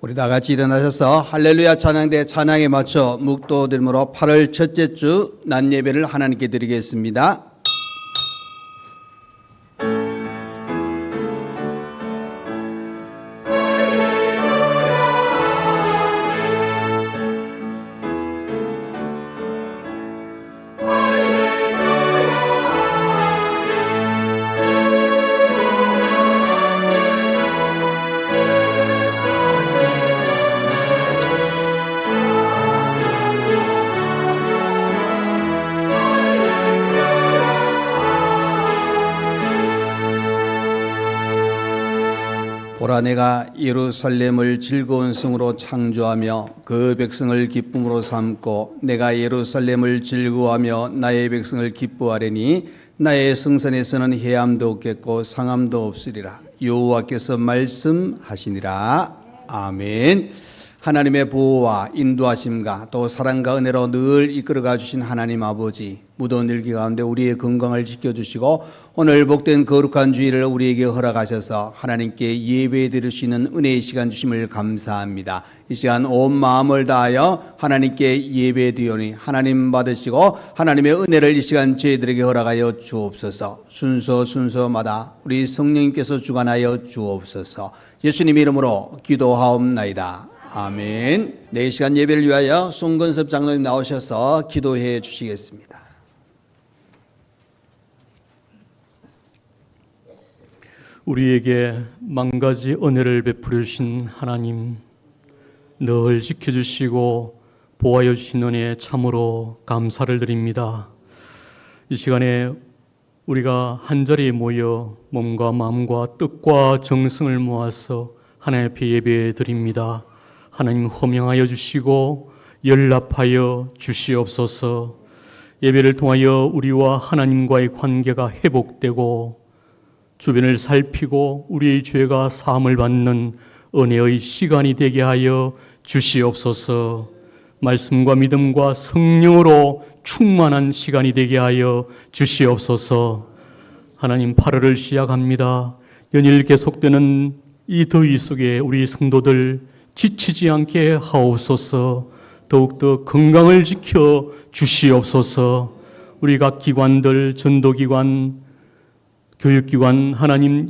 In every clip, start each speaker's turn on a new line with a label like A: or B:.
A: 우리 다 같이 일어나셔서 할렐루야 찬양대 찬양에 맞춰 묵도드림으로 8월 첫째 주 낮 예배를 하나님께 드리겠습니다. 보라, 내가 예루살렘을 즐거운 성으로 창조하며 그 백성을 기쁨으로 삼고 내가 예루살렘을 즐거워하며 나의 백성을 기뻐하리니 나의 성산에서는 해함도 없겠고 상함도 없으리라. 여호와께서 말씀하시니라. 아멘. 하나님의 보호와 인도하심과 또 사랑과 은혜로 늘 이끌어가 주신 하나님 아버지, 무더운 일기 가운데 우리의 건강을 지켜주시고 오늘 복된 거룩한 주일을 우리에게 허락하셔서 하나님께 예배 드릴 수 있는 은혜의 시간 주심을 감사합니다. 이 시간 온 마음을 다하여 하나님께 예배 드리오니 하나님 받으시고 하나님의 은혜를 이 시간 저희들에게 허락하여 주옵소서. 순서마다 우리 성령님께서 주관하여 주옵소서. 예수님 이름으로 기도하옵나이다. 아멘. 네, 이 시간 예배를 위하여 송건섭 장로님 나오셔서 기도해 주시겠습니다.
B: 우리에게 만가지 은혜를 베풀어 주신 하나님, 늘 지켜주시고 보호하여 주신 은혜에 참으로 감사를 드립니다. 이 시간에 우리가 한자리에 모여 몸과 마음과 뜻과 정성을 모아서 하나님 앞에 예배 드립니다. 하나님 호명하여 주시고 연락하여 주시옵소서. 예배를 통하여 우리와 하나님과의 관계가 회복되고 주변을 살피고 우리의 죄가 사함을 받는 은혜의 시간이 되게 하여 주시옵소서. 말씀과 믿음과 성령으로 충만한 시간이 되게 하여 주시옵소서. 하나님, 8월을 시작합니다. 연일 계속되는 이 더위 속에 우리 성도들 지치지 않게 하옵소서. 더욱더 건강을 지켜 주시옵소서. 우리 각 기관들, 전도기관, 교육기관 하나님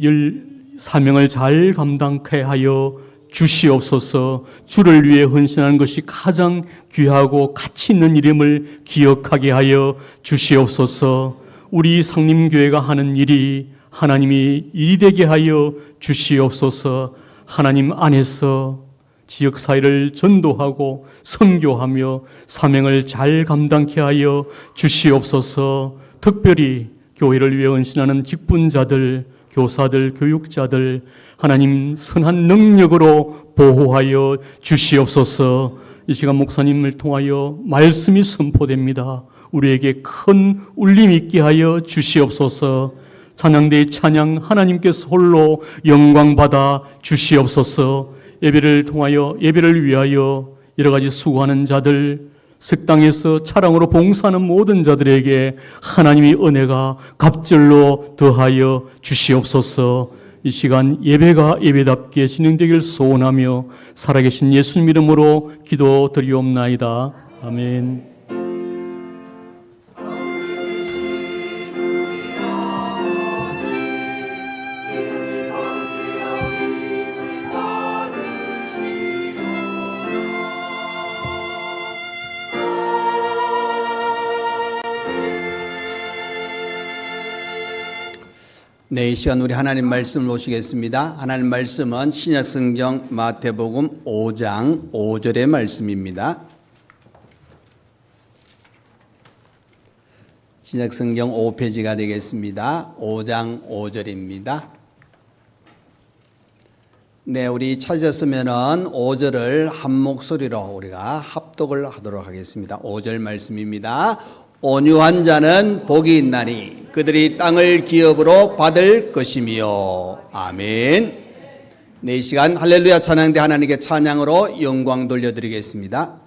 B: 사명을 잘 감당케 하여 주시옵소서. 주를 위해 헌신하는 것이 가장 귀하고 가치 있는 이름을 기억하게 하여 주시옵소서. 우리 상림교회가 하는 일이 하나님이 일이 되게 하여 주시옵소서. 하나님 안에서 지역사회를 전도하고 선교하며 사명을 잘 감당케 하여 주시옵소서. 특별히 교회를 위해 헌신하는 직분자들, 교사들, 교육자들 하나님 선한 능력으로 보호하여 주시옵소서. 이 시간 목사님을 통하여 말씀이 선포됩니다. 우리에게 큰 울림 있게 하여 주시옵소서. 찬양대의 찬양 하나님께서 홀로 영광받아 주시옵소서. 예배를 통하여 예배를 위하여 여러 가지 수고하는 자들, 식당에서 차량으로 봉사하는 모든 자들에게 하나님의 은혜가 갑절로 더하여 주시옵소서. 이 시간 예배가 예배답게 진행되길 소원하며 살아계신 예수님 이름으로 기도드리옵나이다. 아멘.
A: 네, 이 시간 우리 하나님 말씀을 보시겠습니다. 하나님 말씀은 신약성경 마태복음 5장 5절의 말씀입니다. 신약성경 5페이지가 되겠습니다. 5장 5절입니다. 네, 우리 찾으셨으면은 5절을 한 목소리로 우리가 합독을 하도록 하겠습니다. 5절 말씀입니다. 온유한 자는 복이 있나니 그들이 땅을 기업으로 받을 것이며. 아멘. 네, 이 시간 할렐루야 찬양대 하나님께 찬양으로 영광 돌려드리겠습니다.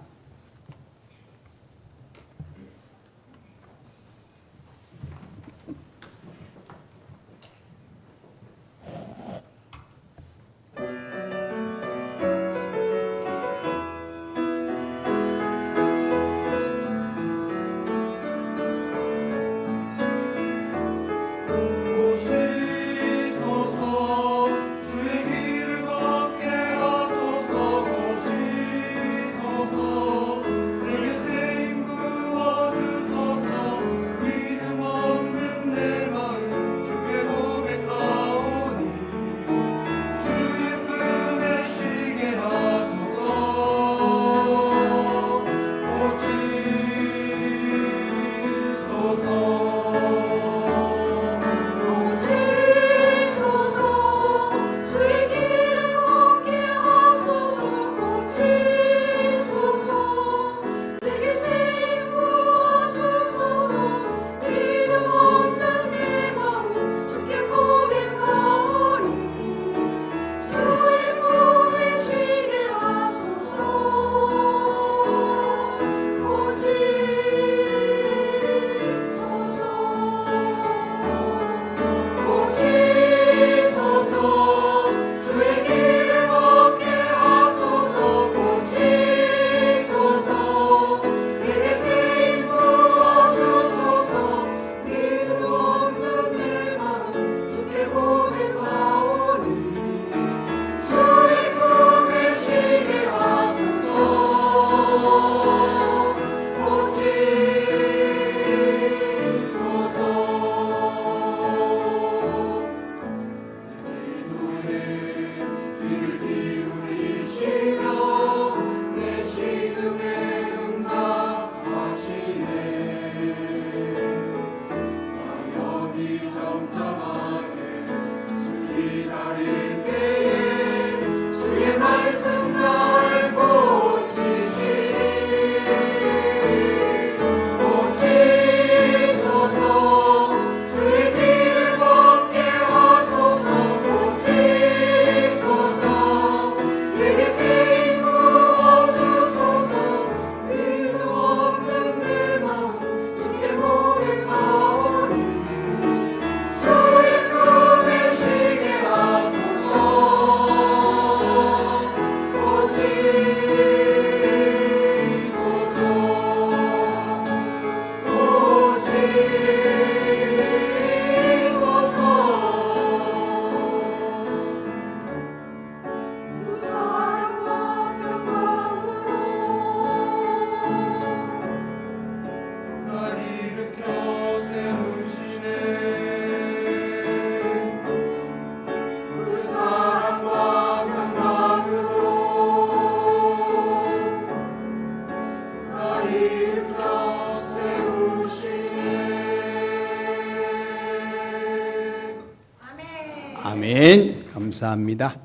A: 감사합니다.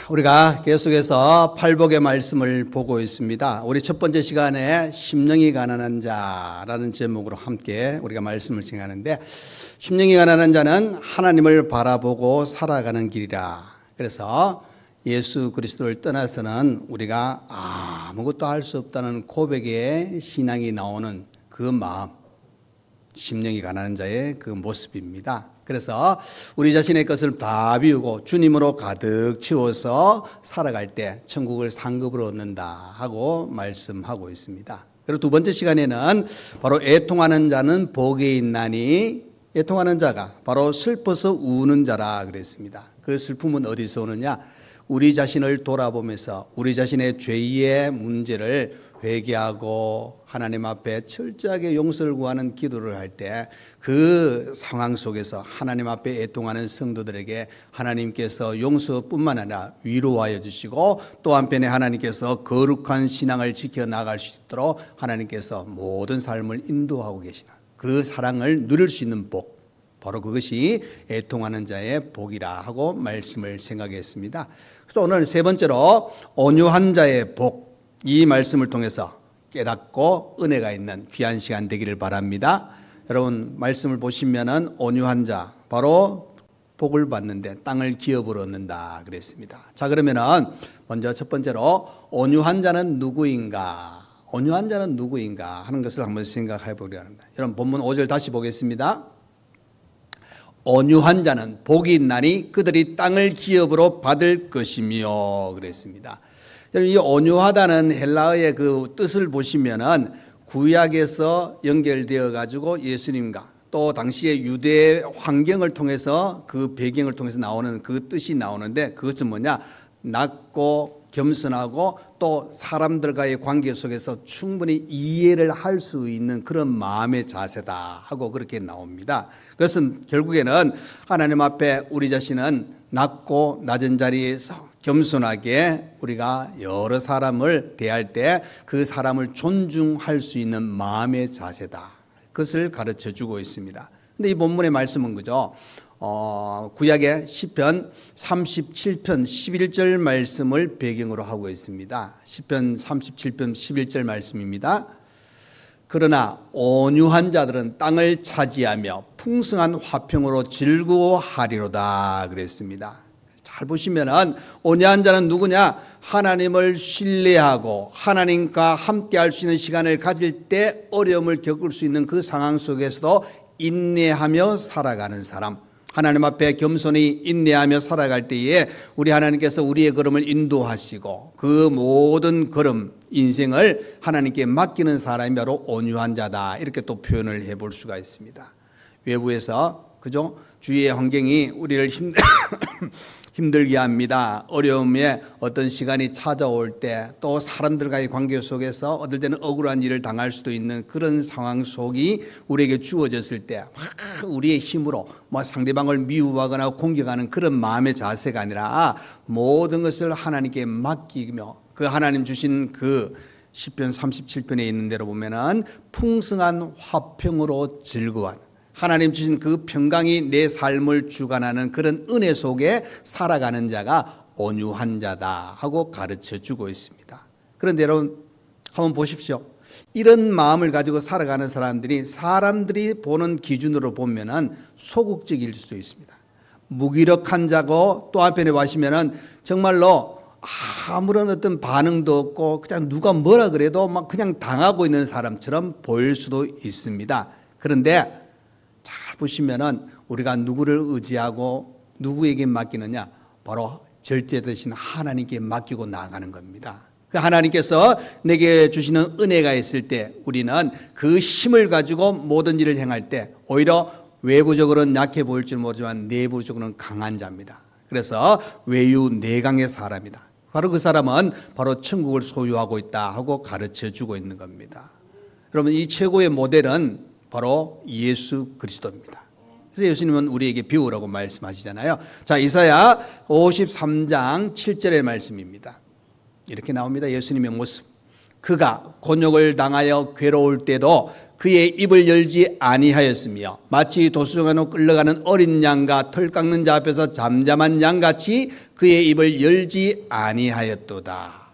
A: 우리가 계속해서 팔복의 말씀을 보고 있습니다. 우리 첫 번째 시간에 심령이 가난한 자라는 제목으로 함께 우리가 말씀을 진행하는데, 심령이 가난한 자는 하나님을 바라보고 살아가는 길이라. 그래서 예수 그리스도를 떠나서는 우리가 아무것도 할 수 없다는 고백의 신앙이 나오는 그 마음, 심령이 가난한 자의 그 모습입니다. 그래서 우리 자신의 것을 다 비우고 주님으로 가득 채워서 살아갈 때 천국을 상급으로 얻는다 하고 말씀하고 있습니다. 그리고 두 번째 시간에는 바로 애통하는 자는 복이 있나니, 애통하는 자가 바로 슬퍼서 우는 자라 그랬습니다. 그 슬픔은 어디서 오느냐? 우리 자신을 돌아보면서 우리 자신의 죄의 문제를 회개하고 하나님 앞에 철저하게 용서를 구하는 기도를 할 때 그 상황 속에서 하나님 앞에 애통하는 성도들에게 하나님께서 용서뿐만 아니라 위로하여 주시고, 또 한편에 하나님께서 거룩한 신앙을 지켜나갈 수 있도록 하나님께서 모든 삶을 인도하고 계시는 그 사랑을 누릴 수 있는 복, 바로 그것이 애통하는 자의 복이라 하고 말씀을 생각했습니다. 그래서 오늘 세 번째로 온유한 자의 복, 이 말씀을 통해서 깨닫고 은혜가 있는 귀한 시간 되기를 바랍니다. 여러분, 말씀을 보시면은 온유한 자, 바로 복을 받는데 땅을 기업으로 얻는다 그랬습니다. 자, 그러면은 먼저 첫 번째로 온유한 자는 누구인가? 온유한 자는 누구인가 하는 것을 한번 생각해 보려 합니다. 여러분, 본문 5절 다시 보겠습니다. 온유한 자는 복이 있나니 그들이 땅을 기업으로 받을 것이며 그랬습니다. 이 온유하다는 헬라어의 그 뜻을 보시면은 구약에서 연결되어 가지고 예수님과 또 당시의 유대 환경을 통해서 그 배경을 통해서 나오는 그 뜻이 나오는데, 그것은 뭐냐? 낮고 겸손하고 또 사람들과의 관계 속에서 충분히 이해를 할 수 있는 그런 마음의 자세다 하고 그렇게 나옵니다. 그것은 결국에는 하나님 앞에 우리 자신은 낮고 낮은 자리에서 겸손하게 우리가 여러 사람을 대할 때 그 사람을 존중할 수 있는 마음의 자세다, 그것을 가르쳐 주고 있습니다. 근데 이 본문의 말씀은 그죠? 구약의 시편 37편 11절 말씀을 배경으로 하고 있습니다. 시편 37편 11절 말씀입니다. 그러나 온유한 자들은 땅을 차지하며 풍성한 화평으로 즐거워하리로다 그랬습니다. 잘 보시면은 온유한 자는 누구냐? 하나님을 신뢰하고 하나님과 함께 할 수 있는 시간을 가질 때 어려움을 겪을 수 있는 그 상황 속에서도 인내하며 살아가는 사람, 하나님 앞에 겸손히 인내하며 살아갈 때에 우리 하나님께서 우리의 걸음을 인도하시고 그 모든 걸음, 인생을 하나님께 맡기는 사람이 바로 온유한 자다, 이렇게 또 표현을 해볼 수가 있습니다. 외부에서 그죠? 주위의 환경이 우리를 힘들게 합니다. 어려움에 어떤 시간이 찾아올 때, 또 사람들과의 관계 속에서 어떨 때는 억울한 일을 당할 수도 있는 그런 상황 속이 우리에게 주어졌을 때 우리의 힘으로 상대방을 미워하거나 공격하는 그런 마음의 자세가 아니라 모든 것을 하나님께 맡기며 그 하나님 주신 그 시편 37편에 있는 대로 보면은 풍성한 화평으로 즐거워하는, 하나님 주신 그 평강이 내 삶을 주관하는 그런 은혜 속에 살아가는 자가 온유한 자다 하고 가르쳐 주고 있습니다. 그런데 여러분, 한번 보십시오. 이런 마음을 가지고 살아가는 사람들이 보는 기준으로 보면은 소극적일 수도 있습니다. 무기력한 자고, 또 한편에 보시면은 정말로 아무런 어떤 반응도 없고 그냥 누가 뭐라 그래도 막 그냥 당하고 있는 사람처럼 보일 수도 있습니다. 그런데 잘 보시면은 우리가 누구를 의지하고 누구에게 맡기느냐? 바로 절대 되신 하나님께 맡기고 나가는 겁니다. 그 하나님께서 내게 주시는 은혜가 있을 때 우리는 그 힘을 가지고 모든 일을 행할 때 오히려 외부적으로는 약해 보일 줄 모르지만 내부적으로는 강한 자입니다. 그래서 외유 내강의 사람이다. 바로 그 사람은 바로 천국을 소유하고 있다 하고 가르쳐 주고 있는 겁니다. 여러분, 이 최고의 모델은 바로 예수 그리스도입니다. 그래서 예수님은 우리에게 배우라고 말씀하시잖아요. 자, 이사야 53장 7절의 말씀입니다. 이렇게 나옵니다. 예수님의 모습. 그가 곤욕을 당하여 괴로울 때도 그의 입을 열지 아니하였으며 마치 도수관으로 끌려가는 어린 양과 털 깎는 자 앞에서 잠잠한 양같이 그의 입을 열지 아니하였도다.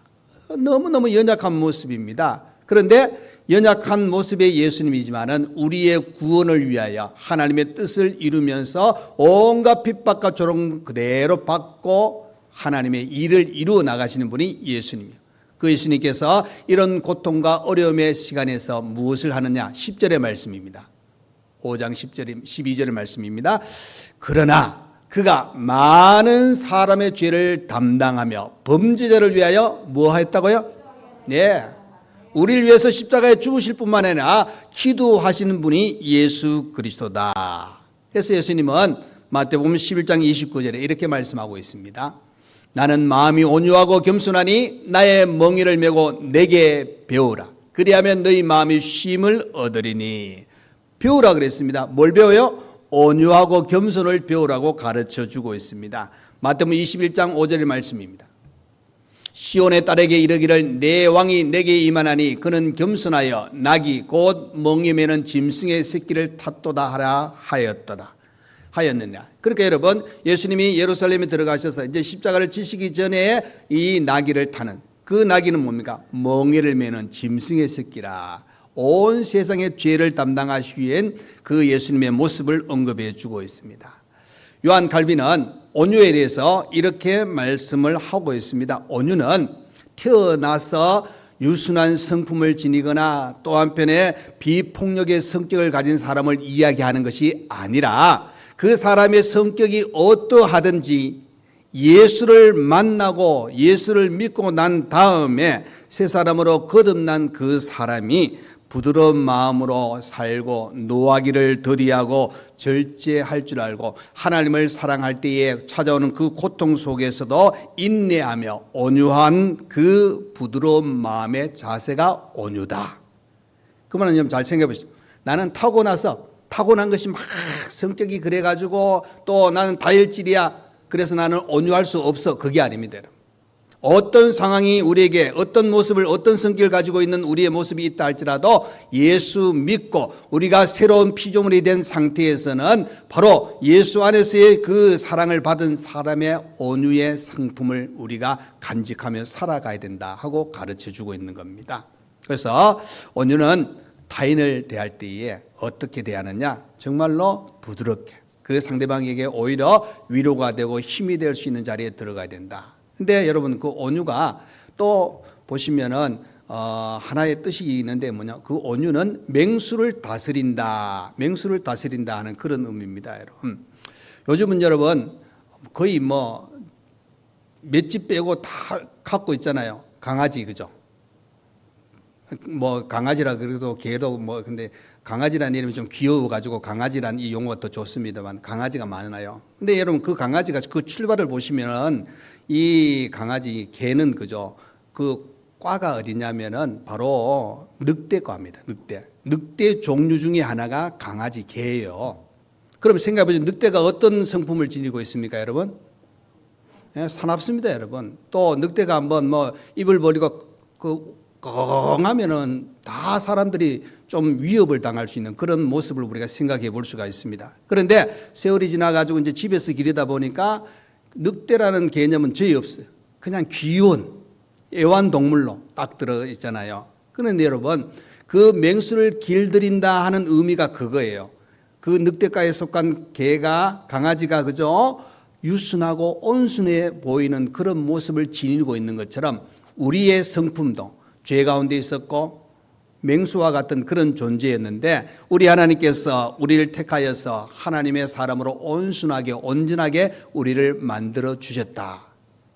A: 너무너무 연약한 모습입니다. 그런데 연약한 모습의 예수님이지만은 우리의 구원을 위하여 하나님의 뜻을 이루면서 온갖 핍박과 조롱 그대로 받고 하나님의 일을 이루어 나가시는 분이 예수님이에요. 그 예수님께서 이런 고통과 어려움의 시간에서 무엇을 하느냐? 10절의 말씀입니다. 5장 10절, 12절의 말씀입니다. 그러나 그가 많은 사람의 죄를 담당하며 범죄자를 위하여 뭐 했다고요? 네. 우리를 위해서 십자가에 죽으실 뿐만 아니라 기도하시는 분이 예수 그리스도다. 그래서 예수님은 마태복음 11장 29절에 이렇게 말씀하고 있습니다. 나는 마음이 온유하고 겸손하니 나의 멍에를 메고 내게 배우라. 그리하면 너희 마음이 쉼을 얻으리니. 배우라 그랬습니다. 뭘 배워요? 온유하고 겸손을 배우라고 가르쳐 주고 있습니다. 마태복음 21장 5절의 말씀입니다. 시온의 딸에게 이르기를 내 왕이 내게 임하나니 그는 겸손하여 낙이 곧 멍에 매는 짐승의 새끼를 탔도다 하라 하였느냐. 그러니까 여러분, 예수님이 예루살렘에 들어가셔서 이제 십자가를 지시기 전에 이 나귀를 타는 그 나귀는 뭡니까? 멍에를 매는 짐승의 새끼라. 온 세상의 죄를 담당하시기 위한 그 예수님의 모습을 언급해 주고 있습니다. 요한 칼빈은 온유에 대해서 이렇게 말씀을 하고 있습니다. 온유는 태어나서 유순한 성품을 지니거나 또 한편에 비폭력의 성격을 가진 사람을 이야기하는 것이 아니라 그 사람의 성격이 어떠하든지 예수를 만나고 예수를 믿고 난 다음에 새 사람으로 거듭난 그 사람이 부드러운 마음으로 살고 노하기를 더디하고 절제할 줄 알고 하나님을 사랑할 때에 찾아오는 그 고통 속에서도 인내하며 온유한 그 부드러운 마음의 자세가 온유다. 그 말은 좀 잘 생각해 보시죠. 나는 타고난 것이 막 성격이 그래가지고 또 나는 다혈질이야. 그래서 나는 온유할 수 없어. 그게 아닙니다. 어떤 상황이 우리에게 어떤 모습을 어떤 성격을 가지고 있는 우리의 모습이 있다 할지라도 예수 믿고 우리가 새로운 피조물이 된 상태에서는 바로 예수 안에서의 그 사랑을 받은 사람의 온유의 상품을 우리가 간직하며 살아가야 된다 하고 가르쳐 주고 있는 겁니다. 그래서 온유는 타인을 대할 때에 어떻게 대하느냐? 정말로 부드럽게 그 상대방에게 오히려 위로가 되고 힘이 될 수 있는 자리에 들어가야 된다. 근데 여러분 그 온유가 또 보시면은 하나의 뜻이 있는데 뭐냐? 그 온유는 맹수를 다스린다 하는 그런 의미입니다, 여러분. 요즘은 여러분 거의 뭐 몇 집 빼고 다 갖고 있잖아요. 강아지, 그죠? 뭐 강아지라 그래도 개도 뭐 근데 강아지라는 이름이 좀 귀여워가지고 강아지라는 이 용어가 더 좋습니다만 강아지가 많아요. 근데 여러분 그 강아지가 그 출발을 보시면은 이 강아지 개는 그죠? 그 과가 어디냐면은 바로 늑대과입니다. 늑대 종류 중에 하나가 강아지 개예요. 그럼 생각해보세요. 늑대가 어떤 성품을 지니고 있습니까, 여러분? 예, 사납습니다, 여러분. 또 늑대가 한번 뭐 입을 벌리고 껑하면은 다 사람들이 좀 위협을 당할 수 있는 그런 모습을 우리가 생각해 볼 수가 있습니다. 그런데 세월이 지나가지고 이제 집에서 기르다 보니까 늑대라는 개념은 저희 없어요. 그냥 귀여운 애완동물로 딱 들어 있잖아요. 그런데 여러분 그 맹수를 길들인다 하는 의미가 그거예요. 그 늑대과에 속한 개가 강아지가 그죠? 유순하고 온순해 보이는 그런 모습을 지니고 있는 것처럼 우리의 성품도 죄 가운데 있었고 맹수와 같은 그런 존재였는데 우리 하나님께서 우리를 택하여서 하나님의 사람으로 온순하게 온전하게 우리를 만들어 주셨다.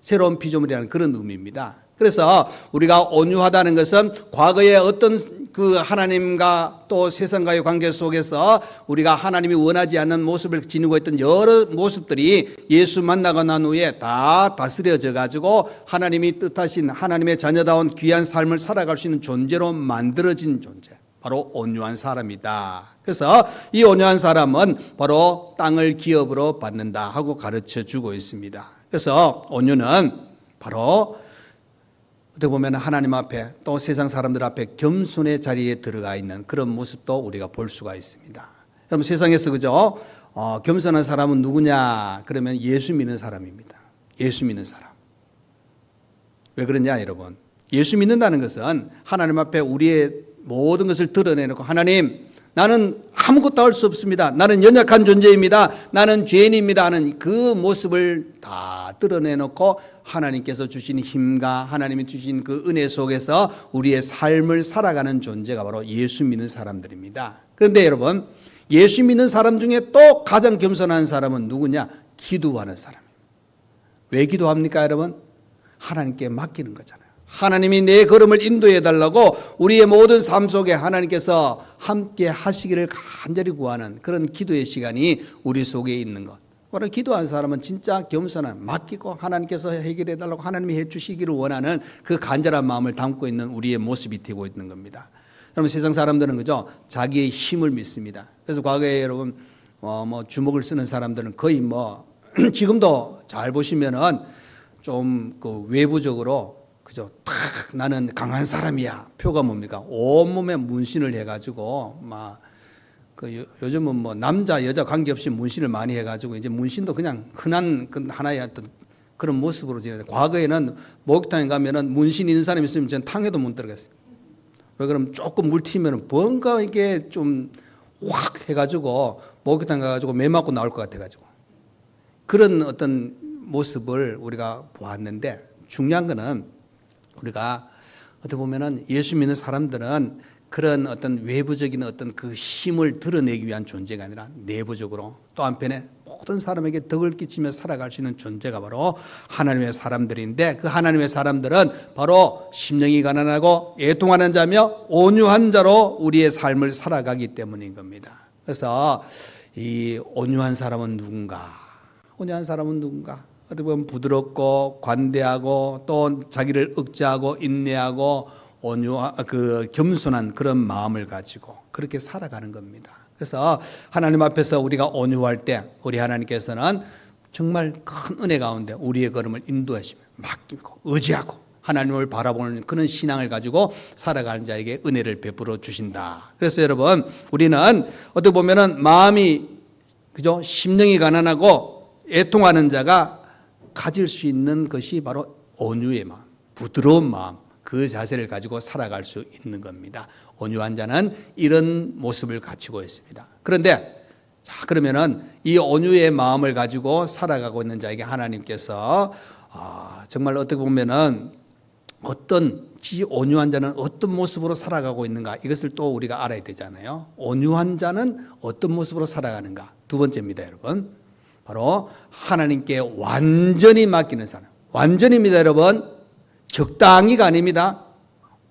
A: 새로운 피조물이라는 그런 의미입니다. 그래서 우리가 온유하다는 것은 과거에 어떤 그 하나님과 또 세상과의 관계 속에서 우리가 하나님이 원하지 않는 모습을 지니고 있던 여러 모습들이 예수 만나고 난 후에 다 다스려져 가지고 하나님이 뜻하신 하나님의 자녀다운 귀한 삶을 살아갈 수 있는 존재로 만들어진 존재, 바로 온유한 사람이다. 그래서 이 온유한 사람은 바로 땅을 기업으로 받는다 하고 가르쳐 주고 있습니다. 그래서 온유는 바로 어떻게 보면 하나님 앞에 또 세상 사람들 앞에 겸손의 자리에 들어가 있는 그런 모습도 우리가 볼 수가 있습니다. 여러분 세상에서 그죠? 겸손한 사람은 누구냐? 그러면 예수 믿는 사람입니다. 예수 믿는 사람. 왜 그러냐 여러분? 예수 믿는다는 것은 하나님 앞에 우리의 모든 것을 드러내놓고 하나님 나는 아무것도 할 수 없습니다. 나는 연약한 존재입니다. 나는 죄인입니다 하는 그 모습을 다 드러내놓고 하나님께서 주신 힘과 하나님이 주신 그 은혜 속에서 우리의 삶을 살아가는 존재가 바로 예수 믿는 사람들입니다. 그런데 여러분 예수 믿는 사람 중에 또 가장 겸손한 사람은 누구냐? 기도하는 사람입니다. 왜 기도합니까 여러분? 하나님께 맡기는 거잖아요. 하나님이 내 걸음을 인도해 달라고 우리의 모든 삶 속에 하나님께서 함께 하시기를 간절히 구하는 그런 기도의 시간이 우리 속에 있는 것. 바로 기도하는 사람은 진짜 겸손한 맡기고 하나님께서 해결해 달라고 하나님이 해 주시기를 원하는 그 간절한 마음을 담고 있는 우리의 모습이 되고 있는 겁니다. 여러분 세상 사람들은 그죠? 자기의 힘을 믿습니다. 그래서 과거에 여러분 주먹을 쓰는 사람들은 거의 지금도 잘 보시면은 좀 그 외부적으로 그죠? 딱 나는 강한 사람이야. 표가 뭡니까? 온몸에 문신을 해가지고 요즘은 남자 여자 관계없이 문신을 많이 해가지고 이제 문신도 그냥 흔한 하나의 어떤 그런 모습으로 지내는데 과거에는 목욕탕에 가면은 문신 있는 사람이 있으면 저는 탕에도 못 들어갔어요. 왜 그러면 조금 물 튀면은 뭔가 이게 좀 확 해가지고 목욕탕 가가지고 매 맞고 나올 것 같아가지고 그런 어떤 모습을 우리가 보았는데 중요한 거는 우리가 어떻게 보면은 예수 믿는 사람들은 그런 어떤 외부적인 어떤 그 힘을 드러내기 위한 존재가 아니라 내부적으로 또 한편에 모든 사람에게 덕을 끼치며 살아갈 수 있는 존재가 바로 하나님의 사람들인데 그 하나님의 사람들은 바로 심령이 가난하고 애통하는 자며 온유한 자로 우리의 삶을 살아가기 때문인 겁니다. 그래서 이 온유한 사람은 누군가? 온유한 사람은 누군가? 어떻게 보면 부드럽고 관대하고 또 자기를 억제하고 인내하고 겸손한 그런 마음을 가지고 그렇게 살아가는 겁니다. 그래서 하나님 앞에서 우리가 온유할 때 우리 하나님께서는 정말 큰 은혜 가운데 우리의 걸음을 인도하시며 맡기고 의지하고 하나님을 바라보는 그런 신앙을 가지고 살아가는 자에게 은혜를 베풀어 주신다. 그래서 여러분 우리는 어떻게 보면은 마음이 그죠? 심령이 가난하고 애통하는 자가 가질 수 있는 것이 바로 온유의 마음, 부드러운 마음, 그 자세를 가지고 살아갈 수 있는 겁니다. 온유한 자는 이런 모습을 갖추고 있습니다. 그런데 그러면은 이 온유의 마음을 가지고 살아가고 있는 자에게 하나님께서 정말 어떻게 보면은 온유한 자는 어떤 모습으로 살아가고 있는가 이것을 또 우리가 알아야 되잖아요. 온유한 자는 어떤 모습으로 살아가는가. 두 번째입니다, 여러분. 바로 하나님께 완전히 맡기는 사람. 완전입니다, 여러분. 적당히가 아닙니다.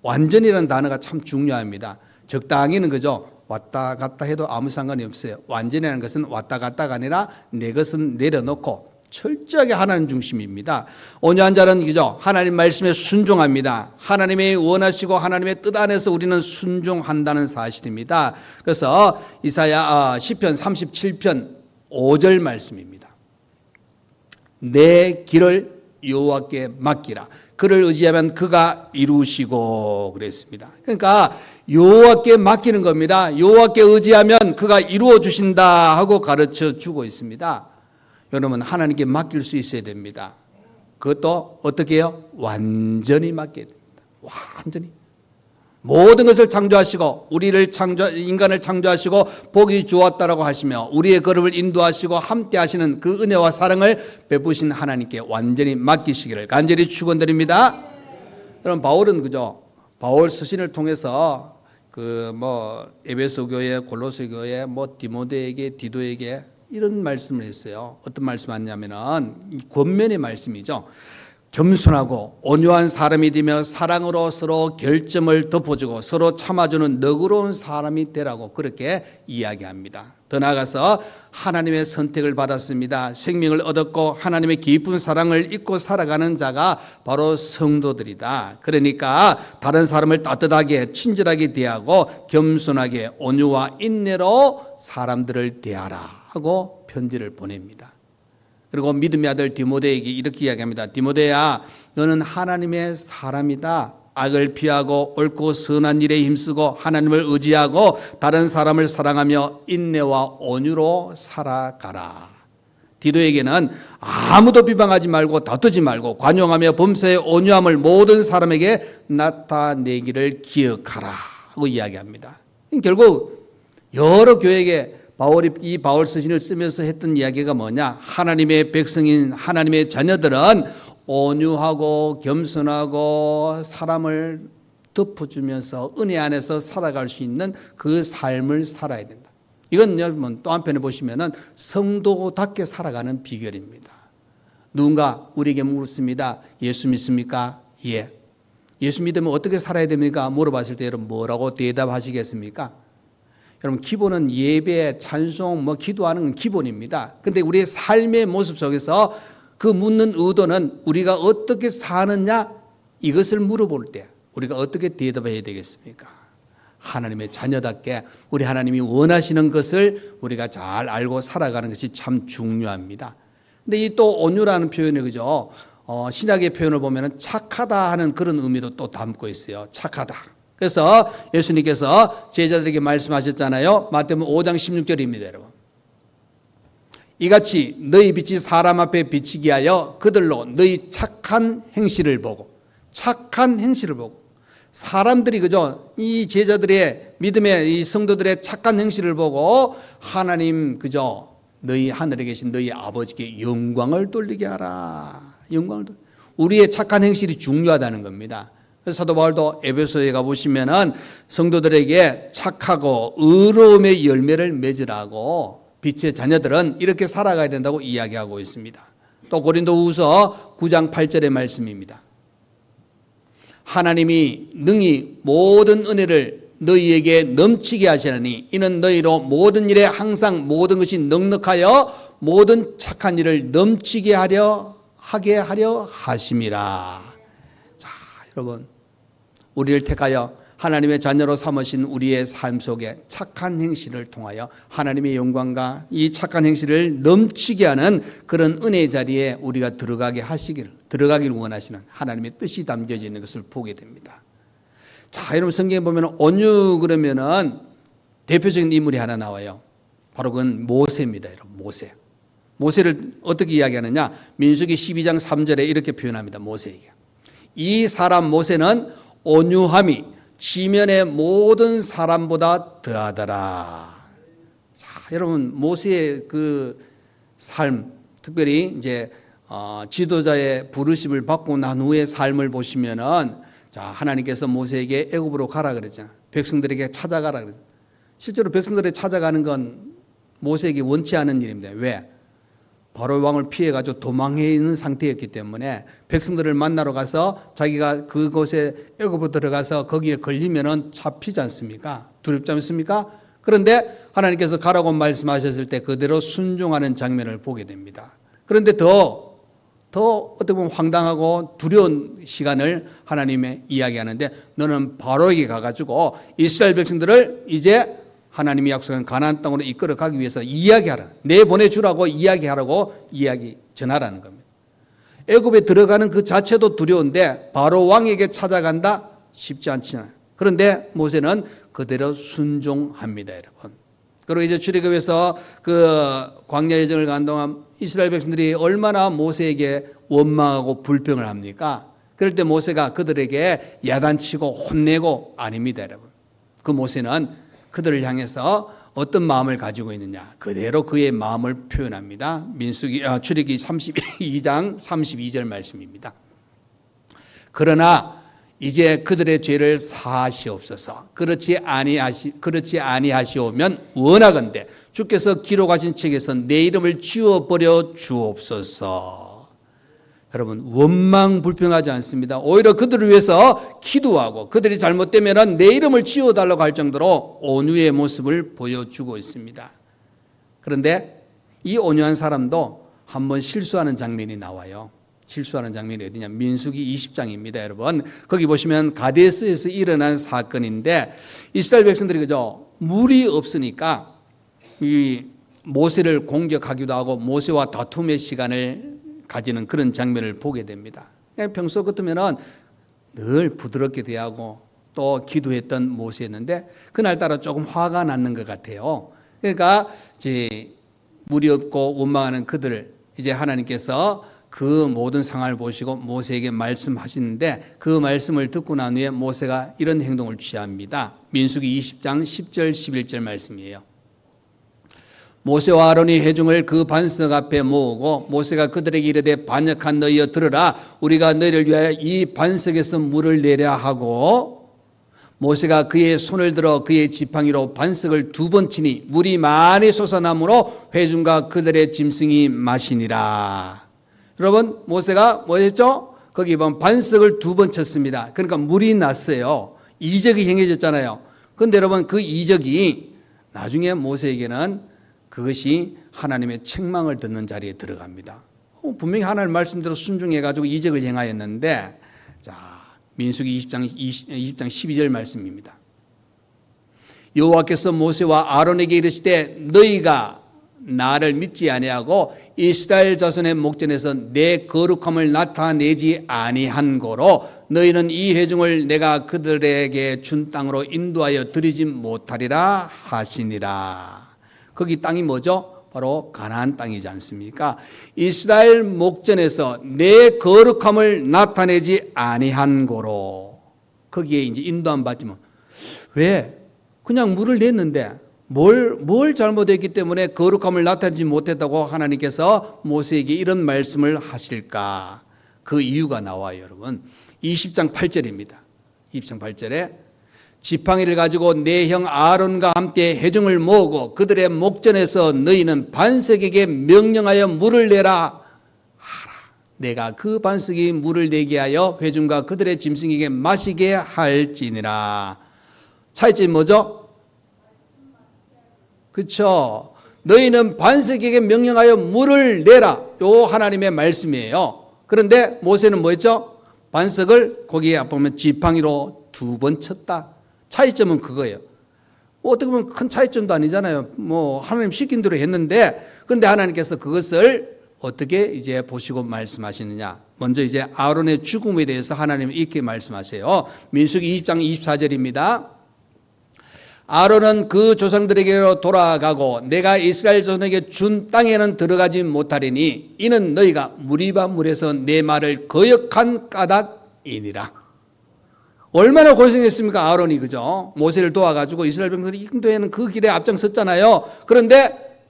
A: 완전이라는 단어가 참 중요합니다. 적당히는 그죠? 왔다 갔다 해도 아무 상관이 없어요. 완전이라는 것은 왔다 갔다가 아니라 내 것은 내려놓고 철저하게 하나님 중심입니다. 온유한 자는 그죠? 하나님 말씀에 순종합니다. 하나님이 원하시고 하나님의 뜻 안에서 우리는 순종한다는 사실입니다. 그래서 시편 37편 5절 말씀입니다. 내 길을 여호와께 맡기라. 그를 의지하면 그가 이루시고 그랬습니다. 그러니까 여호와께 맡기는 겁니다. 여호와께 의지하면 그가 이루어 주신다 하고 가르쳐 주고 있습니다. 여러분 하나님께 맡길 수 있어야 됩니다. 그것도 어떻게 해요? 완전히 맡겨야 됩니다. 완전히. 모든 것을 창조하시고 인간을 창조하시고 보기 좋았다라고 하시며 우리의 걸음을 인도하시고 함께 하시는 그 은혜와 사랑을 베푸신 하나님께 완전히 맡기시기를 간절히 축원드립니다. 여러분 바울은 그죠? 바울 서신을 통해서 에베소 교회, 골로새 교회, 디모데에게, 디도에게 이런 말씀을 했어요. 어떤 말씀하냐면은 권면의 말씀이죠. 겸손하고 온유한 사람이 되며 사랑으로 서로 결점을 덮어주고 서로 참아주는 너그러운 사람이 되라고 그렇게 이야기합니다. 더 나아가서 하나님의 선택을 받았습니다. 생명을 얻었고 하나님의 깊은 사랑을 잊고 살아가는 자가 바로 성도들이다. 그러니까 다른 사람을 따뜻하게 친절하게 대하고 겸손하게 온유와 인내로 사람들을 대하라 하고 편지를 보냅니다. 그리고 믿음의 아들 디모데에게 이렇게 이야기합니다. 디모데야, 너는 하나님의 사람이다. 악을 피하고 옳고 선한 일에 힘쓰고 하나님을 의지하고 다른 사람을 사랑하며 인내와 온유로 살아가라. 디도에게는 아무도 비방하지 말고 다투지 말고 관용하며 범사의 온유함을 모든 사람에게 나타내기를 기억하라 하고 이야기합니다. 결국 여러 교회에 이 바울 서신을 쓰면서 했던 이야기가 뭐냐? 하나님의 백성인 하나님의 자녀들은 온유하고 겸손하고 사람을 덮어주면서 은혜 안에서 살아갈 수 있는 그 삶을 살아야 된다. 이건 여러분 또 한편에 보시면은 성도답게 살아가는 비결입니다. 누군가 우리에게 묻습니다. 예수 믿습니까? 예. 예수 믿으면 어떻게 살아야 됩니까? 물어봤을 때 여러분 뭐라고 대답하시겠습니까? 여러분 기본은 예배, 찬송, 기도하는 건 기본입니다. 근데 우리의 삶의 모습 속에서 그 묻는 의도는 우리가 어떻게 사느냐 이것을 물어볼 때 우리가 어떻게 대답해야 되겠습니까? 하나님의 자녀답게 우리 하나님이 원하시는 것을 우리가 잘 알고 살아가는 것이 참 중요합니다. 근데 이 또 온유라는 표현이 그죠? 신약의 표현을 보면은 착하다 하는 그런 의미도 또 담고 있어요. 착하다. 그래서 예수님께서 제자들에게 말씀하셨잖아요. 마태복음 5장 16절입니다, 여러분. 이같이 너희 빛이 사람 앞에 비치게 하여 그들로 너희 착한 행실을 보고 사람들이 그죠? 이 제자들의 믿음의 이 성도들의 착한 행실을 보고 하나님 그죠? 너희 하늘에 계신 너희 아버지께 영광을 돌리게 하라. 우리의 착한 행실이 중요하다는 겁니다. 그래서 사도 바울도 에베소에 가보시면은 성도들에게 착하고 의로움의 열매를 맺으라고 빛의 자녀들은 이렇게 살아가야 된다고 이야기하고 있습니다. 또 고린도후서 9장 8절의 말씀입니다. 하나님이 능히 모든 은혜를 너희에게 넘치게 하시나니 이는 너희로 모든 일에 항상 모든 것이 넉넉하여 모든 착한 일을 넘치게 하게 하려 하심이라. 자, 여러분 우리를 택하여 하나님의 자녀로 삼으신 우리의 삶 속에 착한 행실을 통하여 하나님의 영광과 이 착한 행실을 넘치게 하는 그런 은혜의 자리에 우리가 들어가길 원하시는 하나님의 뜻이 담겨져 있는 것을 보게 됩니다. 자, 여러분 성경에 보면 온유 그러면은 대표적인 인물이 하나 나와요. 바로 그건 모세입니다, 여러분. 모세를 어떻게 이야기하느냐? 민수기 12장 3절에 이렇게 표현합니다. 모세에게. 이 사람 모세는 온유함이 지면의 모든 사람보다 더하더라. 자, 여러분 모세의 그 삶, 특별히 이제 지도자의 부르심을 받고 난 후의 삶을 보시면은 자, 하나님께서 모세에게 애굽으로 가라 그랬잖아요. 백성들에게 찾아가라 그랬잖아요. 실제로 백성들에게 찾아가는 건 모세에게 원치 않은 일입니다. 왜? 바로 왕을 피해가지고 도망해 있는 상태였기 때문에 백성들을 만나러 가서 자기가 그곳에 애굽으로 들어가서 거기에 걸리면은 잡히지 않습니까? 두렵지 않습니까? 그런데 하나님께서 가라고 말씀하셨을 때 그대로 순종하는 장면을 보게 됩니다. 그런데 더 어떻게 보면 황당하고 두려운 시간을 하나님의 이야기하는데 너는 바로에게 가가지고 이스라엘 백성들을 이제 하나님이 약속한 가나안 땅으로 이끌어 가기 위해서 이야기하라. 내보내주라고 이야기하라고 전하라는 겁니다. 애굽에 들어가는 그 자체도 두려운데 바로 왕에게 찾아간다? 쉽지 않잖아요. 그런데 모세는 그대로 순종합니다, 여러분. 그리고 이제 출애굽에서 그 광야 여정을 간 동안 이스라엘 백성들이 얼마나 모세에게 원망하고 불평을 합니까? 그럴 때 모세가 그들에게 야단치고 혼내고 아닙니다, 여러분. 그 모세는 그들을 향해서 어떤 마음을 가지고 있느냐 그대로 그의 마음을 표현합니다. 출애굽기 32장 32절 말씀입니다. 그러나 이제 그들의 죄를 사하시옵소서. 그렇지 아니하시오면 원하건대 주께서 기록하신 책에서 내 이름을 지워버려 주옵소서. 여러분 원망 불평하지 않습니다. 오히려 그들을 위해서 기도하고 그들이 잘못되면 내 이름을 지워달라고 할 정도로 온유의 모습을 보여주고 있습니다. 그런데 이 온유한 사람도 한번 실수하는 장면이 나와요. 실수하는 장면이 어디냐? 민수기 20장입니다, 여러분. 거기 보시면 가데스에서 일어난 사건인데 이스라엘 백성들이 그죠? 물이 없으니까 이 모세를 공격하기도 하고 모세와 다툼의 시간을 가지는 그런 장면을 보게 됩니다. 평소 같으면은 늘 부드럽게 대하고 또 기도했던 모세였는데 그날따라 조금 화가 났는 것 같아요. 그러니까 이제 물이 없고 원망하는 그들을 이제 하나님께서 그 모든 상황을 보시고 모세에게 말씀하시는데 그 말씀을 듣고 난 후에 모세가 이런 행동을 취합니다. 민수기 20장 10절 11절 말씀이에요. 모세와 아론이 회중을 그 반석 앞에 모으고 모세가 그들에게 이르되 반역한 너희여 들으라. 우리가 너희를 위하여 이 반석에서 물을 내려 하고 모세가 그의 손을 들어 그의 지팡이로 반석을 2번 치니 물이 많이 솟아나므로 회중과 그들의 짐승이 마시니라. 여러분 모세가 뭐 했죠? 거기 보면 반석을 2번 쳤습니다. 그러니까 물이 났어요. 이적이 행해졌잖아요. 그런데 여러분 그 이적이 나중에 모세에게는 그것이 하나님의 책망을 듣는 자리에 들어갑니다. 분명히 하나님 말씀대로 순종해가지고 이적을 행하였는데, 자 민수기 20장 12절 말씀입니다. 여호와께서 모세와 아론에게 이르시되 너희가 나를 믿지 아니하고 이스라엘 자손의 목전에서 내 거룩함을 나타내지 아니한 고로 너희는 이 회중을 내가 그들에게 준 땅으로 인도하여 드리지 못하리라 하시니라. 거기 땅이 뭐죠? 바로 가나안 땅이지 않습니까? 이스라엘 목전에서 내 거룩함을 나타내지 아니한 고로 거기에 이제 인도함 받지만 왜? 그냥 물을 냈는데 뭘 잘못했기 때문에 거룩함을 나타내지 못했다고 하나님께서 모세에게 이런 말씀을 하실까? 그 이유가 나와요, 여러분. 20장 8절입니다. 20장 8절에 지팡이를 가지고 내 형 아론과 함께 회중을 모으고 그들의 목전에서 너희는 반석에게 명령하여 물을 내라 하라. 내가 그 반석이 물을 내게 하여 회중과 그들의 짐승에게 마시게 할지니라. 차이점이 뭐죠? 그렇죠. 너희는 반석에게 명령하여 물을 내라. 요 하나님의 말씀이에요. 그런데 모세는 뭐 했죠? 반석을 거기에 보면 지팡이로 2번 쳤다. 차이점은 그거예요. 어떻게 보면 큰 차이점도 아니잖아요. 뭐 하나님 시킨 대로 했는데, 그런데 하나님께서 그것을 어떻게 이제 보시고 말씀하시느냐? 먼저 이제 아론의 죽음에 대해서 하나님이 이렇게 말씀하세요. 민수기 20장 24절입니다. 아론은 그 조상들에게로 돌아가고 내가 이스라엘 자손에게 준 땅에는 들어가지 못하리니 이는 너희가 무리바 물에서 내 말을 거역한 까닭이니라. 얼마나 고생했습니까? 아론이, 그죠? 모세를 도와가지고 이스라엘 백성들이 인도에는 그 길에 앞장섰잖아요. 그런데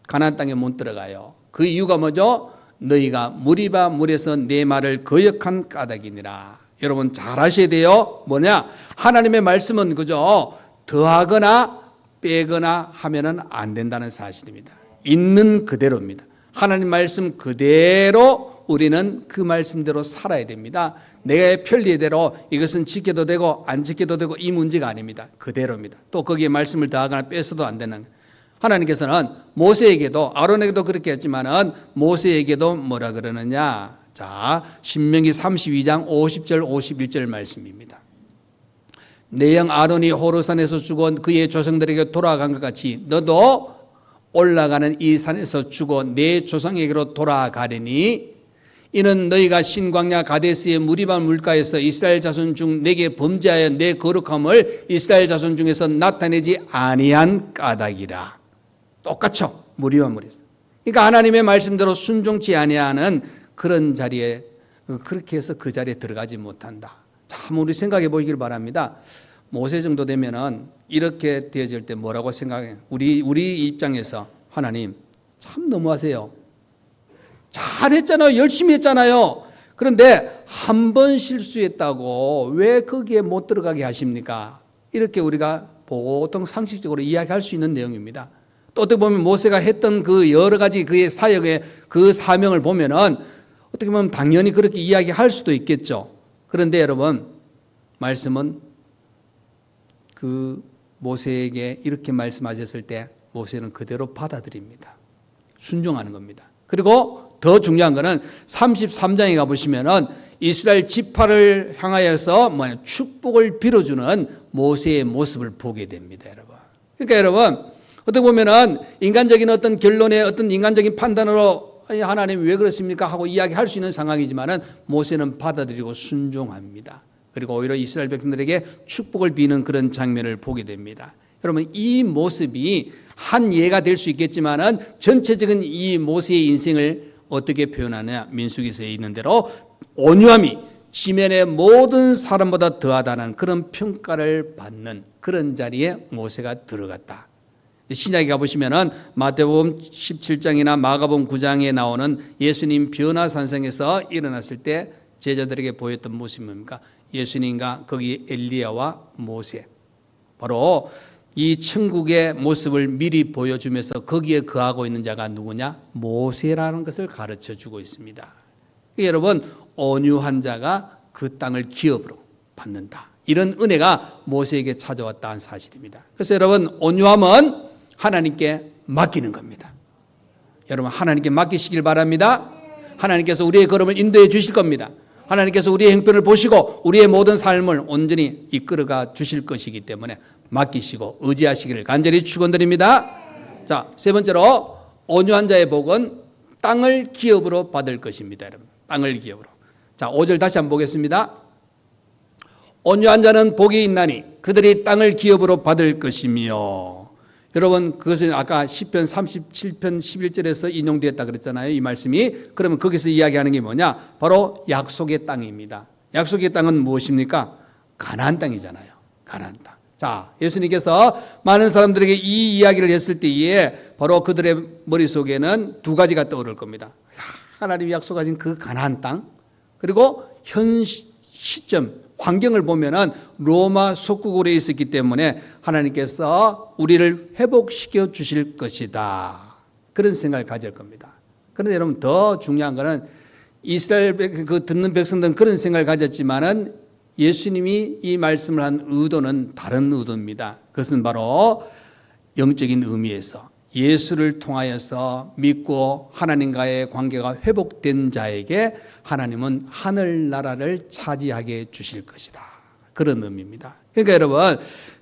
A: 가나안 땅에 못 들어가요. 그 이유가 뭐죠? 너희가 무리바 물에서 내 말을 거역한 까닭이니라. 여러분 잘 아셔야 돼요. 뭐냐? 하나님의 말씀은, 그죠? 더하거나 빼거나 하면은 안 된다는 사실입니다. 있는 그대로입니다. 하나님 말씀 그대로 우리는 그 말씀대로 살아야 됩니다. 내 편리대로 이것은 지켜도 되고 안 지켜도 되고 이 문제가 아닙니다. 그대로입니다. 또 거기에 말씀을 더하거나 빼서도 안 되는. 하나님께서는 모세에게도 아론에게도 그렇게 했지만은 모세에게도 뭐라 그러느냐? 자, 신명기 32장 50절 51절 말씀입니다. 내 형 아론이 호르산에서 죽어 그의 조상들에게 돌아간 것 같이 너도 올라가는 이 산에서 죽어 내 조상에게로 돌아가리니 이는 너희가 신광야 가데스의 무리바 물가에서 이스라엘 자손 중 내게 범죄하여 내 거룩함을 이스라엘 자손 중에서 나타내지 아니한 까닭이라. 똑같죠. 무리바 물에서. 그러니까 하나님의 말씀대로 순종치 아니하는 그런 자리에, 그렇게 해서 그 자리에 들어가지 못한다. 참 우리 생각해 보기를 바랍니다. 모세 정도 되면은 이렇게 되어질 때 뭐라고 생각해요? 우리 입장에서 하나님 참 너무하세요. 잘했잖아요. 열심히 했잖아요. 그런데 한 번 실수했다고 왜 거기에 못 들어가게 하십니까? 이렇게 우리가 보통 상식적으로 이야기할 수 있는 내용입니다. 또 어떻게 보면 모세가 했던 그 여러 가지 그의 사역의 그 사명을 보면은 어떻게 보면 당연히 그렇게 이야기할 수도 있겠죠. 그런데 여러분, 말씀은 그 모세에게 이렇게 말씀하셨을 때 모세는 그대로 받아들입니다. 순종하는 겁니다. 그리고 더 중요한 거는 33장에 가보시면은 이스라엘 지파를 향하여서 축복을 빌어주는 모세의 모습을 보게 됩니다, 여러분. 그러니까 여러분, 어떻게 보면은 인간적인 어떤 결론에 어떤 인간적인 판단으로 하나님 왜 그렇습니까 하고 이야기할 수 있는 상황이지만은 모세는 받아들이고 순종합니다. 그리고 오히려 이스라엘 백성들에게 축복을 비는 그런 장면을 보게 됩니다. 여러분, 이 모습이 한 예가 될 수 있겠지만은 전체적인 이 모세의 인생을 어떻게 표현하냐, 민수기서에 있는 대로 온유함이 지면의 모든 사람보다 더하다는 그런 평가를 받는 그런 자리에 모세가 들어갔다. 신약에 가보시면은 마태복음 17장이나 마가복음 9장에 나오는 예수님 변화산성에서 일어났을 때 제자들에게 보였던 모습이 뭡니까? 예수님과 거기 엘리야와 모세, 바로 이 천국의 모습을 미리 보여주면서 거기에 거하고 있는 자가 누구냐? 모세라는 것을 가르쳐주고 있습니다. 여러분, 온유한 자가 그 땅을 기업으로 받는다, 이런 은혜가 모세에게 찾아왔다는 사실입니다. 그래서 여러분, 온유함은 하나님께 맡기는 겁니다. 여러분, 하나님께 맡기시길 바랍니다. 하나님께서 우리의 걸음을 인도해 주실 겁니다. 하나님께서 우리의 형편을 보시고 우리의 모든 삶을 온전히 이끌어가 주실 것이기 때문에 맡기시고 의지하시기를 간절히 축원드립니다. 자, 세 번째로 온유한 자의 복은 땅을 기업으로 받을 것입니다. 여러분, 땅을 기업으로. 자, 5절 다시 한번 보겠습니다. 온유한 자는 복이 있나니 그들이 땅을 기업으로 받을 것이며. 여러분, 그것은 아까 시편 37편 11절에서 인용되었다 그랬잖아요, 이 말씀이. 그러면 거기서 이야기하는 게 뭐냐? 바로 약속의 땅입니다. 약속의 땅은 무엇입니까? 가나안 땅이잖아요. 가나안 땅. 자, 예수님께서 많은 사람들에게 이 이야기를 했을 때에 바로 그들의 머릿속에는 두 가지가 떠오를 겁니다. 하나님이 약속하신 그 가나안 땅, 그리고 현 시점 환경을 보면은 로마 속국으로 있었기 때문에 하나님께서 우리를 회복시켜 주실 것이다, 그런 생각을 가질 겁니다. 그런데 여러분, 더 중요한 것은 이스라엘 듣는 백성들은 그런 생각을 가졌지만은 예수님이 이 말씀을 한 의도는 다른 의도입니다. 그것은 바로 영적인 의미에서 예수를 통하여서 믿고 하나님과의 관계가 회복된 자에게 하나님은 하늘나라를 차지하게 주실 것이다, 그런 의미입니다. 그러니까 여러분,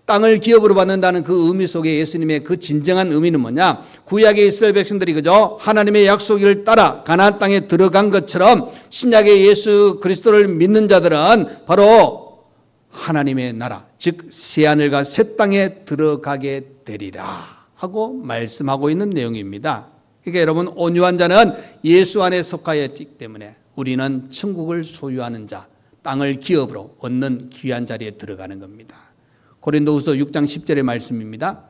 A: 땅을 기업으로 받는다는 그 의미 속에 예수님의 그 진정한 의미는 뭐냐? 구약의 이스라엘 백성들이 그죠? 하나님의 약속을 따라 가나안 땅에 들어간 것처럼 신약의 예수 그리스도를 믿는 자들은 바로 하나님의 나라, 즉 새하늘과 새 땅에 들어가게 되리라 하고 말씀하고 있는 내용입니다. 그러니까 여러분, 온유한 자는 예수 안에 속하여 있기 때문에 우리는 천국을 소유하는 자, 땅을 기업으로 얻는 귀한 자리에 들어가는 겁니다. 고린도후서 6장 10절의 말씀입니다.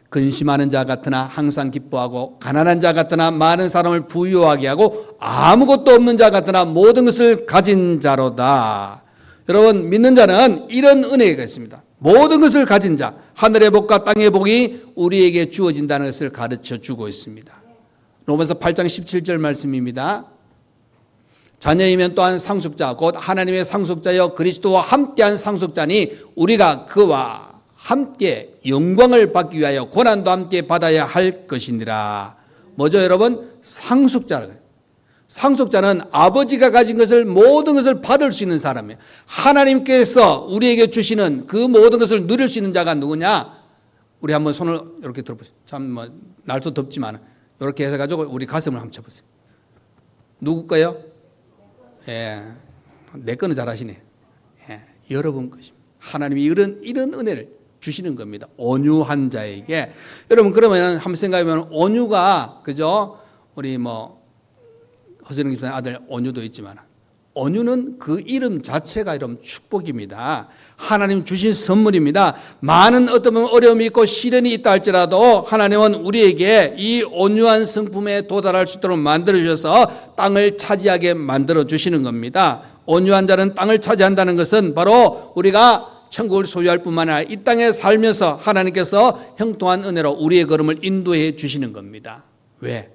A: 근심하는 자 같으나 항상 기뻐하고 가난한 자 같으나 많은 사람을 부유하게 하고 아무것도 없는 자 같으나 모든 것을 가진 자로다. 여러분, 믿는 자는 이런 은혜가 있습니다. 모든 것을 가진 자, 하늘의 복과 땅의 복이 우리에게 주어진다는 것을 가르쳐 주고 있습니다. 로마서 8장 17절 말씀입니다. 자녀이면 또한 상속자, 곧 하나님의 상속자여 그리스도와 함께한 상속자니 우리가 그와 함께 영광을 받기 위하여 고난도 함께 받아야 할 것이니라. 뭐죠, 여러분? 상속자라고요. 상속자는 아버지가 가진 것을, 모든 것을 받을 수 있는 사람이에요. 하나님께서 우리에게 주시는 그 모든 것을 누릴 수 있는 자가 누구냐? 우리 한번 손을 이렇게 들어보세요. 참 날도 덥지만 이렇게 해서 가지고 우리 가슴을 한번 쳐보세요. 누구 거요? 예, 내 거는 잘하시네. 예, 여러분 것입니다. 하나님이 이런 은혜를 주시는 겁니다. 온유한 자에게. 여러분, 그러면 한번 생각해보면 온유가, 그죠? 우리 허수영 집사님 아들 온유도 있지만 온유는 그 이름 자체가 이런 축복입니다. 하나님 주신 선물입니다. 많은 어떤 어려움이 있고 시련이 있다 할지라도 하나님은 우리에게 이 온유한 성품에 도달할 수 있도록 만들어 주셔서 땅을 차지하게 만들어 주시는 겁니다. 온유한 자는 땅을 차지한다는 것은 바로 우리가 천국을 소유할 뿐만 아니라 이 땅에 살면서 하나님께서 형통한 은혜로 우리의 걸음을 인도해 주시는 겁니다. 왜?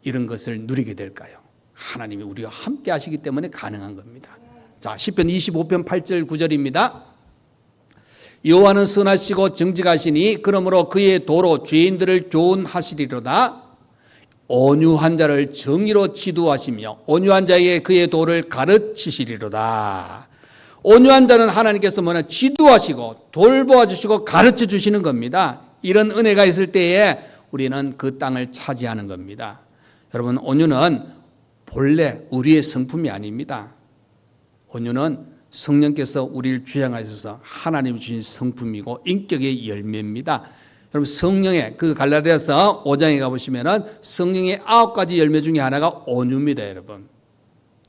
A: 이런 것을 누리게 될까요? 하나님이 우리와 함께 하시기 때문에 가능한 겁니다. 자, 시편 25편 8절 9절입니다. 여호와는 선하시고 정직하시니 그러므로 그의 도로 죄인들을 교훈하시리로다. 온유한 자를 정의로 지도하시며 온유한 자에게 그의 도를 가르치시리로다. 온유한 자는 하나님께서 뭐냐 지도하시고 돌보아 주시고 가르쳐 주시는 겁니다. 이런 은혜가 있을 때에 우리는 그 땅을 차지하는 겁니다. 여러분, 온유는 본래 우리의 성품이 아닙니다. 온유는 성령께서 우리를 주장하셔서 하나님이 주신 성품이고 인격의 열매입니다. 여러분, 성령의 그 갈라디아서 5장에 가보시면은 성령의 9가지 열매 중에 하나가 온유입니다, 여러분.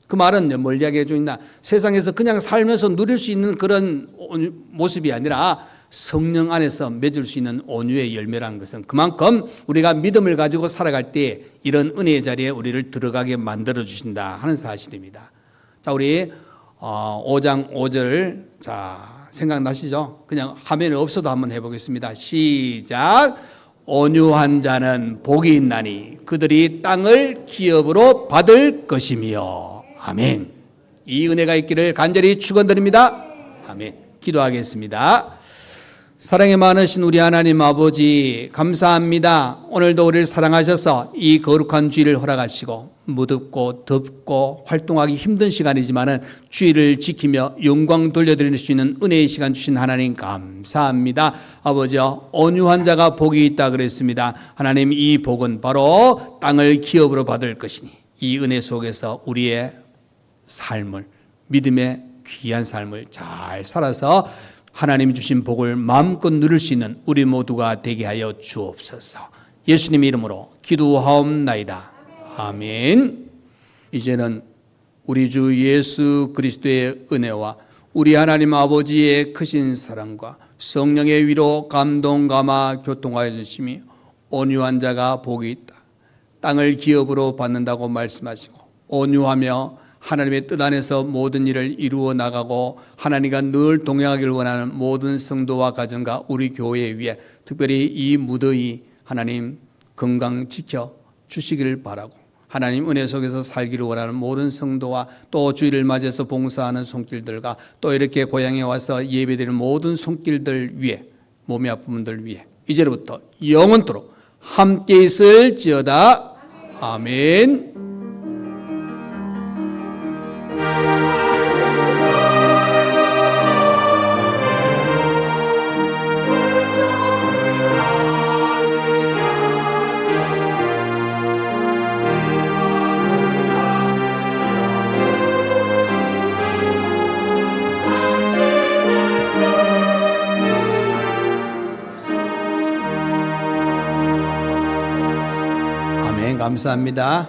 A: 그 말은 뭘 이야기해 주냐? 세상에서 그냥 살면서 누릴 수 있는 그런 모습이 아니라 성령 안에서 맺을 수 있는 온유의 열매라는 것은 그만큼 우리가 믿음을 가지고 살아갈 때 이런 은혜의 자리에 우리를 들어가게 만들어 주신다 하는 사실입니다. 자, 우리 5장 5절 자 생각나시죠? 그냥 화면에 없어도 한번 해보겠습니다. 시작. 온유한 자는 복이 있나니 그들이 땅을 기업으로 받을 것이며. 아멘. 이 은혜가 있기를 간절히 축원드립니다. 아멘. 기도하겠습니다. 사랑이 많으신 우리 하나님 아버지 감사합니다. 오늘도 우리를 사랑하셔서 이 거룩한 주일을 허락하시고 무덥고 덥고 활동하기 힘든 시간이지만은 주일을 지키며 영광 돌려드릴 수 있는 은혜의 시간 주신 하나님 감사합니다. 아버지여, 온유한 자가 복이 있다 그랬습니다. 하나님, 이 복은 바로 땅을 기업으로 받을 것이니 이 은혜 속에서 우리의 삶을, 믿음의 귀한 삶을 잘 살아서 하나님이 주신 복을 마음껏 누릴 수 있는 우리 모두가 되게 하여 주옵소서. 예수님 이름으로 기도하옵나이다. 아멘. 이제는 우리 주 예수 그리스도의 은혜와 우리 하나님 아버지의 크신 사랑과 성령의 위로 감동 감화 교통하여 주심이 온유한 자가 복이 있다. 땅을 기업으로 받는다고 말씀하시고 온유하며 하나님의 뜻 안에서 모든 일을 이루어 나가고 하나님과 늘 동행하기를 원하는 모든 성도와 가정과 우리 교회 위에 특별히 이 무더위 하나님 건강 지켜 주시기를 바라고 하나님 은혜 속에서 살기를 원하는 모든 성도와 또 주일을 맞이해서 봉사하는 손길들과 또 이렇게 고향에 와서 예배드리는 모든 손길들 위에 몸이 아픈 분들 위해 이제부터 영원토록 함께 있을지어다. 아멘. 아멘. 감사합니다.